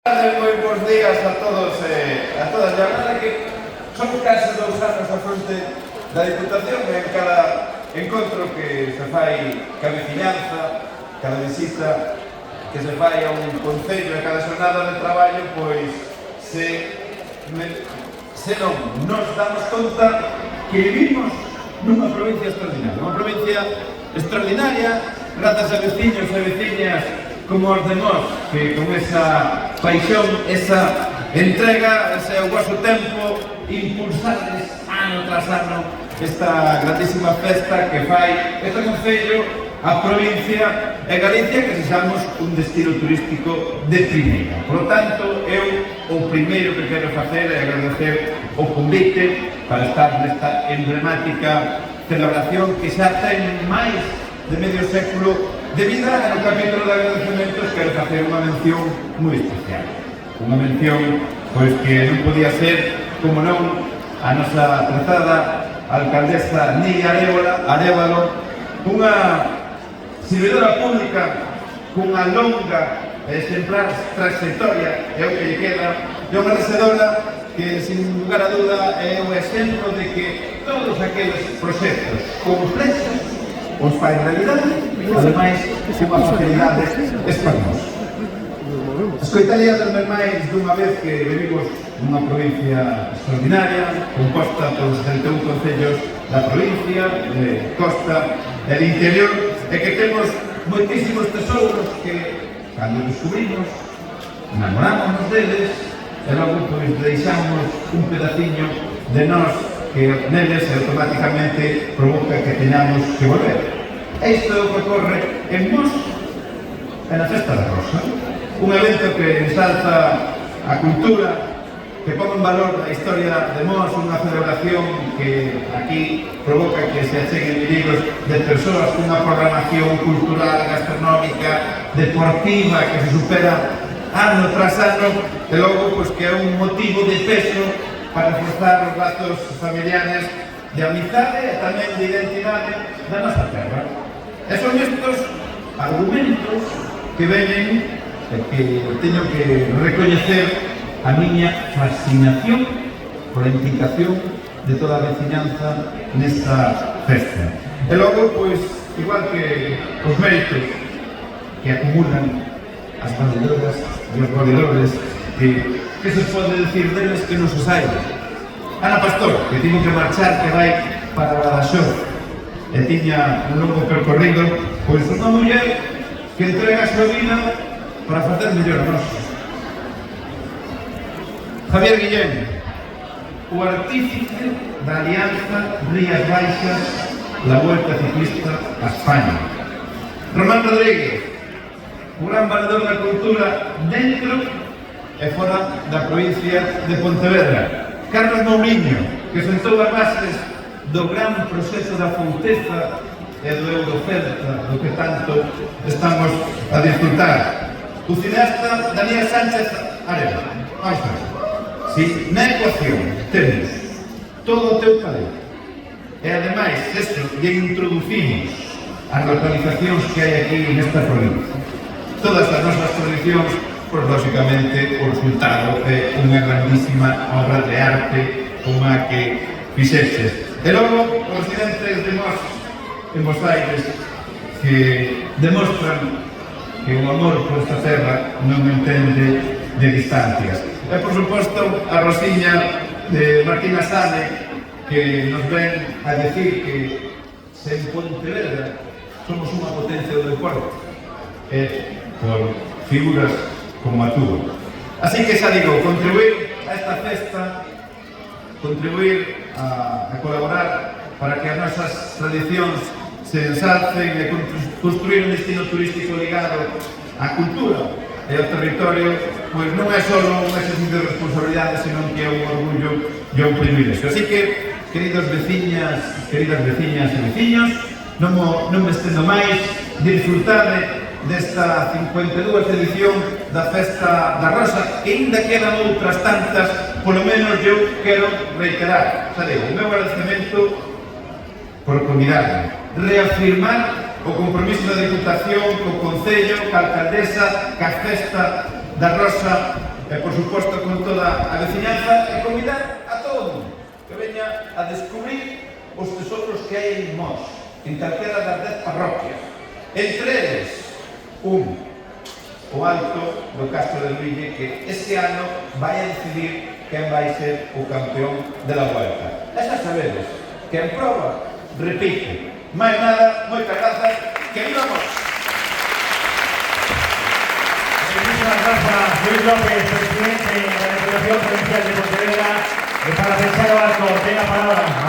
Moi bons días a todos e a todas. A verdade que son case 2 anos a fronte da Diputación e en cada encontro que se fai ca veciñanza, cada visita que se fai a un concello e cada xornada de traballo, pois se non nos damos conta que vivimos nunha provincia extraordinaria. Unha provincia extraordinaria grazas a veciños e veciñas como os de nós, que con esa paixón, esa entrega, ese ao vosso tempo, impulsades ano tras ano esta grandísima festa que fai este concello, a provincia e Galicia, que sexamos un destino turístico de primeira. Por lo tanto, eu o primeiro que quero facer é agradecer o convite para estar nesta emblemática celebración que xa ten máis de medio século de vida. No capítulo de agradecementos quero facer unha mención moi especial. Unha mención, pois, que non podía ser, como non, a nosa prezada alcaldesa Nidia Arévalo, unha servidora pública cunha longa e exemplar trayectoria, é o que lle queda, e unha merecedora que, sin lugar a duda, é o exemplo de que todos aqueles proxectos complexos os fai realidade, ademais, unha facilidade espantosa. Escoitaría tamén máis dunha vez que vivimos nunha provincia extraordinaria, composta por 71 concellos da provincia, de costa e de interior, e que temos moitísimos tesouros que, cando descubrimos, enamorámonos deles, e logo pois deixamos un pedaciño de nós que neles automáticamente provoca que teñamos que volver. Isto é o que ocorre en Mos e na Festa da Rosa, un evento que ensalza a cultura, que pon en valor a historia de Mos, unha celebración que aquí provoca que se acheguen libros de persoas cunha programación cultural, gastronómica, deportiva, que se supera ano tras ano, e logo pois, que é un motivo de peso para reforzar os lazos familiares de amizade e tamén de identidade da nosa terra. E son estes argumentos que veñen e que teño que recoñecer a miña fascinación pola implicación de toda a veciñanza nesta festa. E logo, pois, igual que os méritos que acumulan as vadedoras e os valedores, que se pode decir deles que non se saiba. Ana Pastor, que tiño que marchar, que vai para Badaxoz, e tiña un longo percorrido, pois unha muller que entrega a súa vida para facer mellor a nós. Javier Guillén, o artífice da alianza Rías Baixas, la Vuelta Ciclista a España. Román Rodríguez, un gran valedor da cultura dentro e fora da provincia de Pontevedra. Carlos Mourinho, que sentou as bases do gran proceso da Fouteza e do Eurocelta, do que tanto estamos a disfrutar. O cineasta Daniel Sánchez Areva. Vamos a ver. Si na ecuación temos todo o teu talento e ademais eso lle introducimos as localizacións que hai aquí nesta provincia, todas as nosas tradicións, pois, lógicamente, o resultado é unha grandísima obra de arte como a que fixeches. E logo, os residentes de Mos en Bos Aires que demostran que o amor por esta terra non entende de distancias. E, por suposto, a Rosiña de Martina Sane, que nos ven a decir que se en Pontevedra somos unha potencia do deporte, por figuras como a túa. Así que xa digo, contribuir a esta festa, contribuir a colaborar para que as nosas tradicións se ensalcen e construir un destino turístico ligado á cultura e ao territorio, pois non é só un exercicio de responsabilidade, senón que é un orgullo e un privilegio. Así que, queridas veciñas e veciños, non me estendo máis, disfrutade desta 52 edición da Festa da Rosa, que ainda quedan outras tantas, polo menos eu quero reiterar, xa digo, o meu agradecemento por convidarme, reafirmar o compromiso da Diputación co Concello, ca Alcaldesa, ca Festa da Rosa e por suposto con toda a veciñanza e convidar a todo mundo que veña a descubrir os tesouros que hai en Mos, en calquera das 10 parroquias. Entre eles, o alto do Castro del Ville, que este ano vai a decidir quen vai ser o campeón de la Vuelta. E xa sabedes que en proba repite. Mais nada, moitas grazas, que viva Mos! Muchas gracias, Luis López, presidente de la Diputación Provincial de Pontevedra, para pensar o alto de la palabra.